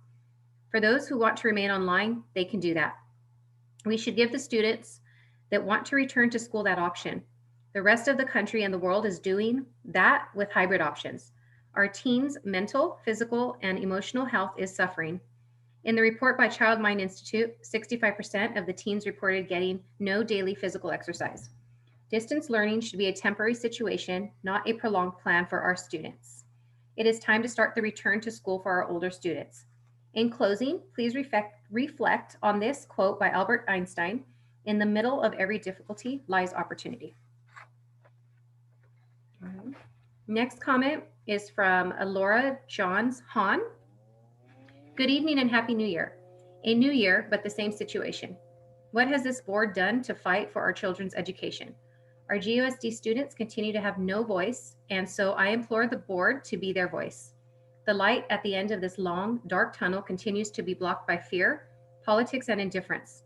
For those who want to remain online, they can do that. We should give the students that want to return to school that option. The rest of the country and the world is doing that with hybrid options. Our teens' mental, physical, and emotional health is suffering. In the report by Child Mind Institute, 65% of the teens reported getting no daily physical exercise. Distance learning should be a temporary situation, not a prolonged plan for our students. It is time to start the return to school for our older students. In closing, please reflect on this quote by Albert Einstein: "In the middle of every difficulty lies opportunity." Next comment is from Laura Johns Hahn. Good evening and Happy New Year. A new year, but the same situation. What has this board done to fight for our children's education? Our GUSD students continue to have no voice, and so I implore the board to be their voice. The light at the end of this long, dark tunnel continues to be blocked by fear, politics, and indifference.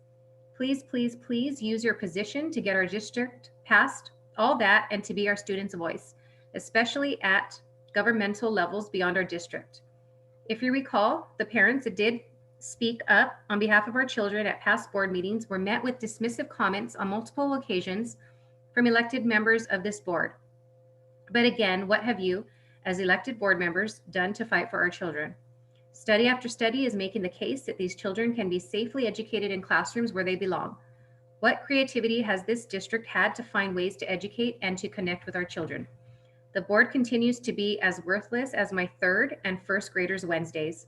Please, please, please use your position to get our district past all that and to be our students' voice, especially at governmental levels beyond our district. If you recall, the parents that did speak up on behalf of our children at past board meetings were met with dismissive comments on multiple occasions from elected members of this board. But again, what have you, as elected board members, done to fight for our children? Study after study is making the case that these children can be safely educated in classrooms where they belong. What creativity has this district had to find ways to educate and to connect with our children? The board continues to be as worthless as my 3rd and 1st graders' Wednesdays.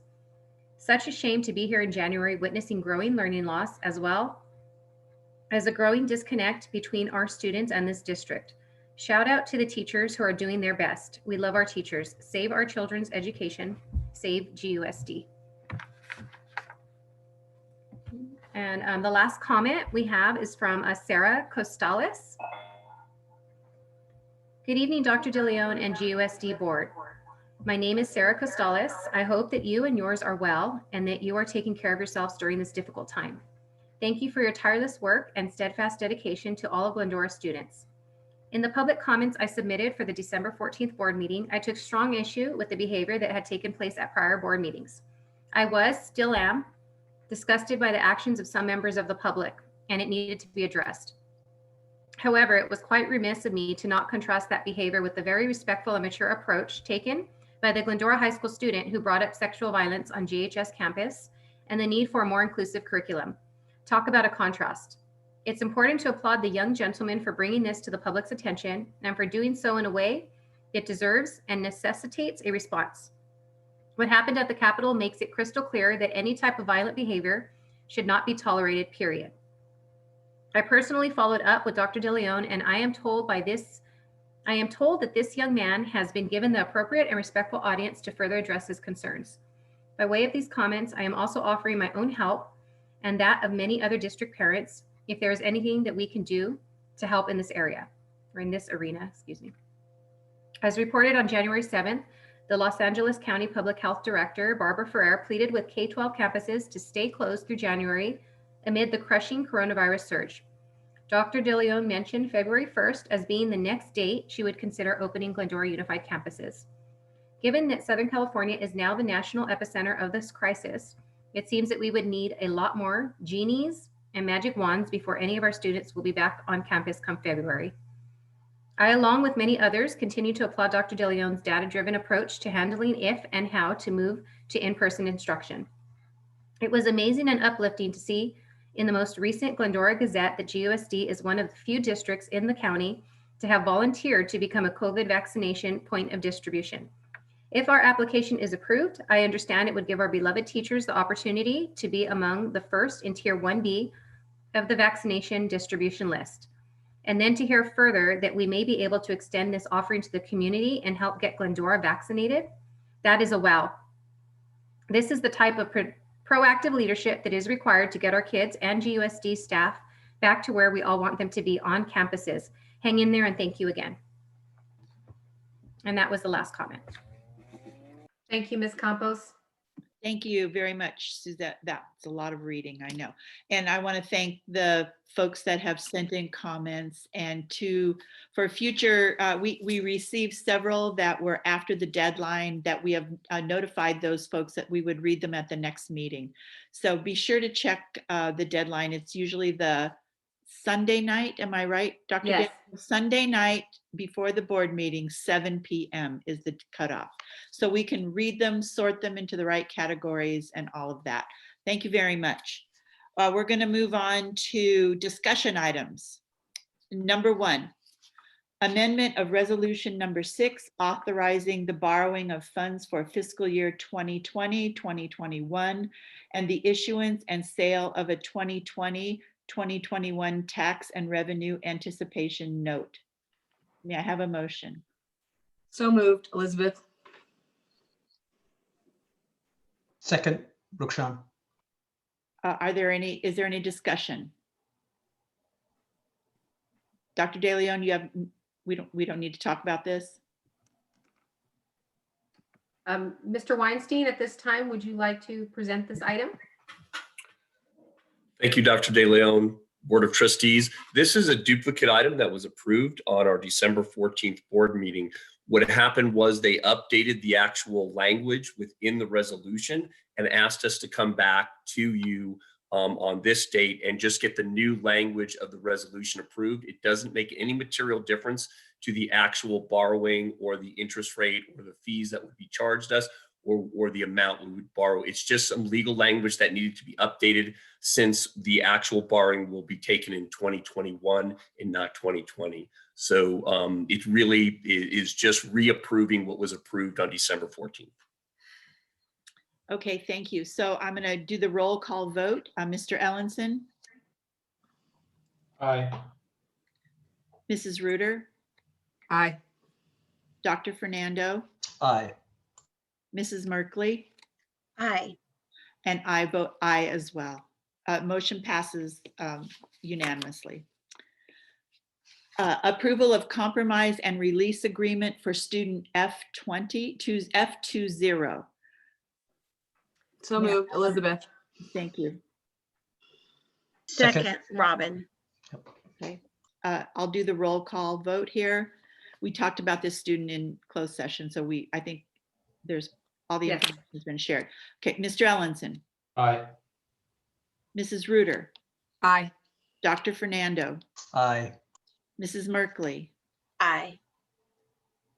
Such a shame to be here in January witnessing growing learning loss as well as a growing disconnect between our students and this district. Shout out to the teachers who are doing their best. We love our teachers. Save our children's education. Save GUSD. And the last comment we have is from Sarah Costales. Good evening, Dr. DeLeon and GUSD board. My name is Sarah Costales. I hope that you and yours are well and that you are taking care of yourselves during this difficult time. Thank you for your tireless work and steadfast dedication to all of Glendora students. In the public comments I submitted for the December 14th board meeting, I took strong issue with the behavior that had taken place at prior board meetings. I still am, disgusted by the actions of some members of the public, and it needed to be addressed. However, it was quite remiss of me to not contrast that behavior with the very respectful and mature approach taken by the Glendora High School student who brought up sexual violence on GHS campus and the need for a more inclusive curriculum. Talk about a contrast. It's important to applaud the young gentleman for bringing this to the public's attention and for doing so in a way it deserves and necessitates a response. What happened at the Capitol makes it crystal clear that any type of violent behavior should not be tolerated, period. I personally followed up with Dr. DeLeon, and I am told that this young man has been given the appropriate and respectful audience to further address his concerns. By way of these comments, I am also offering my own help and that of many other district parents if there is anything that we can do to help in this area, or in this arena, excuse me. As reported on January 7th, the Los Angeles County Public Health Director, Barbara Ferrer, pleaded with K-12 campuses to stay closed through January amid the crushing coronavirus surge. Dr. DeLeon mentioned February 1st as being the next date she would consider opening Glendora Unified campuses. Given that Southern California is now the national epicenter of this crisis, it seems that we would need a lot more genies and magic wands before any of our students will be back on campus come February. I, along with many others, continue to applaud Dr. DeLeon's data-driven approach to handling if and how to move to in-person instruction. It was amazing and uplifting to see in the most recent Glendora Gazette that GUSD is one of the few districts in the county to have volunteered to become a COVID vaccination point of distribution. If our application is approved, I understand it would give our beloved teachers the opportunity to be among the first in Tier 1B of the vaccination distribution list. And then to hear further that we may be able to extend this offering to the community and help get Glendora vaccinated, that is a wow. This is the type of proactive leadership that is required to get our kids and GUSD staff back to where we all want them to be, on campuses. Hang in there, and thank you again. And that was the last comment.
Thank you, Ms. Campos.
Thank you very much, Suzette. That's a lot of reading, I know. And I want to thank the folks that have sent in comments, and for future, we received several that were after the deadline that we have notified those folks that we would read them at the next meeting. So be sure to check the deadline. It's usually the Sunday night, am I right, Dr.
Yes.
Dan? Sunday night before the board meeting, 7 p.m. is the cutoff. So we can read them, sort them into the right categories and all of that. Thank you very much. We're going to move on to discussion items. Number 1, amendment of resolution number 6, authorizing the borrowing of funds for fiscal year 2020-2021 and the issuance and sale of a 2020-2021 tax and revenue anticipation note. May I have a motion?
So moved, Elizabeth.
Second, Rukshan.
Is there any discussion? Dr. DeLeon, we don't need to talk about this.
Mr. Weinstein, at this time, would you like to present this item?
Thank you, Dr. DeLeon, Board of Trustees. This is a duplicate item that was approved on our December 14th board meeting. What happened was they updated the actual language within the resolution and asked us to come back to you on this date and just get the new language of the resolution approved. It doesn't make any material difference to the actual borrowing or the interest rate or the fees that would be charged us or the amount we would borrow. It's just some legal language that needed to be updated since the actual borrowing will be taken in 2021 and not 2020. So it really is just reapproving what was approved on December 14th.
Okay, thank you. So I'm going to do the roll call vote. Mr. Ellenson?
Aye.
Mrs. Reuter?
Aye.
Dr. Fernando?
Aye.
Mrs. Merkley?
Aye.
And I vote aye as well. Motion passes unanimously. Approval of compromise and release agreement for student F20 to F20.
So moved, Elizabeth.
Thank you.
Second, Robin.
Okay. I'll do the roll call vote here. We talked about this student in closed session, so I think there's all the information has been shared. Okay, Mr. Ellenson.
Aye.
Mrs. Reuter.
Aye.
Dr. Fernando.
Aye.
Mrs. Merkley.
Aye.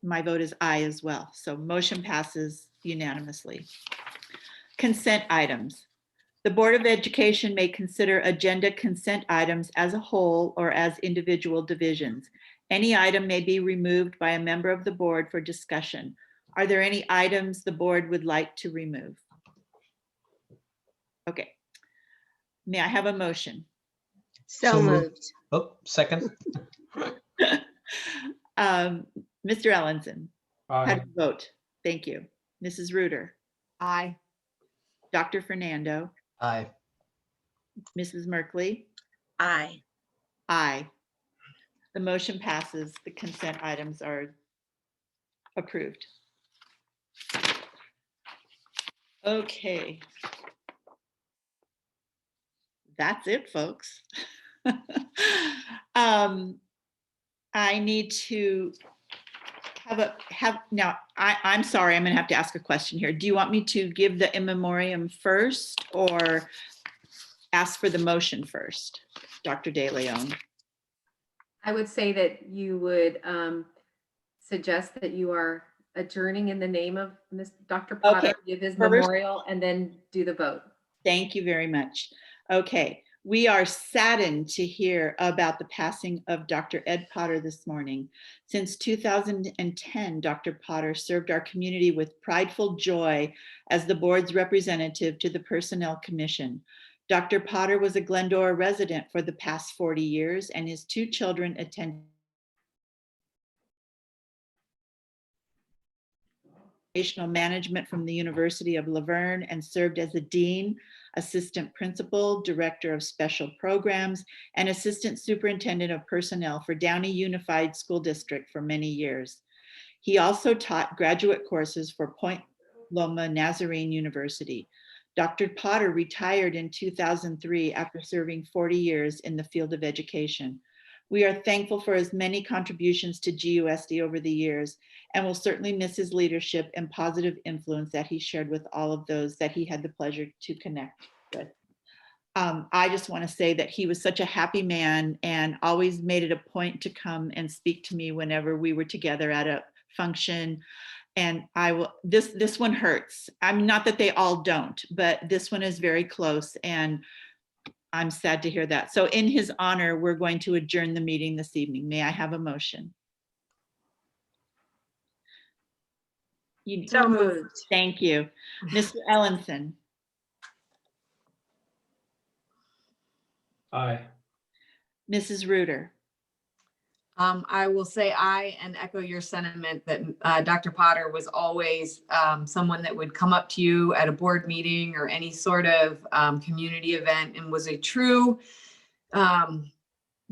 My vote is aye as well. So motion passes unanimously. Consent items. The Board of Education may consider agenda consent items as a whole or as individual divisions. Any item may be removed by a member of the board for discussion. Are there any items the board would like to remove? Okay. May I have a motion?
So moved.
Oh, second.
Mr. Ellenson, how do
Aye.
you vote? Thank you. Mrs. Reuter,
Aye.
Dr. Fernando,
Aye.
Mrs. Merkley,
Aye.
aye. The motion passes. The consent items are approved. Okay. That's it, folks. I need to now, I'm sorry, I'm gonna have to ask a question here. Do you want me to give the in memoriam first or ask for the motion first, Dr. De Leon?
I would say that you would suggest that you are adjourning in the name of Dr. Potter,
Okay,
give his
first-
memorial, and then do the vote.
Thank you very much. Okay, we are saddened to hear about the passing of Dr. Ed Potter this morning. Since 2010, Dr. Potter served our community with prideful joy as the board's representative to the Personnel Commission. Dr. Potter was a Glendora resident for the past 40 years, and his two children attended educational management from the University of Laverne and served as a dean, assistant principal, director of special programs, and assistant superintendent of personnel for Downey Unified School District for many years. He also taught graduate courses for Point Loma Nazarene University. Dr. Potter retired in 2003 after serving 40 years in the field of education. We are thankful for his many contributions to GUSD over the years, and will certainly miss his leadership and positive influence that he shared with all of those that he had the pleasure to connect with. I just want to say that he was such a happy man and always made it a point to come and speak to me whenever we were together at a function. And I will, this one hurts. I'm not that they all don't, but this one is very close, and I'm sad to hear that. So in his honor, we're going to adjourn the meeting this evening. May I have a motion?
So moved.
Thank you. Mr. Ellenson,
Aye.
Mrs. Reuter,
I will say aye and echo your sentiment that Dr. Potter was always someone that would come up to you at a board meeting or any sort of community event and was a true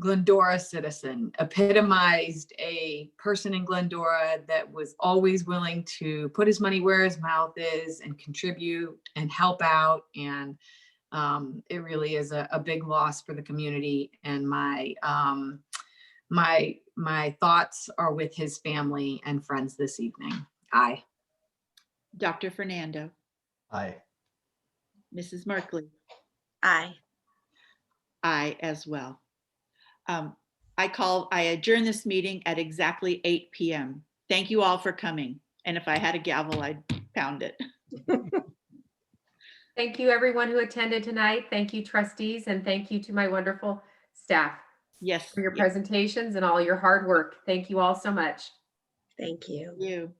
Glendora citizen, epitomized a person in Glendora that was always willing to put his money where his mouth is and contribute and help out. And it really is a big loss for the community. And my thoughts are with his family and friends this evening. Aye.
Dr. Fernando,
Aye.
Mrs. Merkley,
Aye.
aye as well. I adjourn this meeting at exactly 8 p.m. Thank you all for coming. And if I had a gavel, I'd pound it.
Thank you, everyone who attended tonight. Thank you, trustees, and thank you to my wonderful staff
Yes.
for your presentations and all your hard work. Thank you all so much.
Thank you.
You.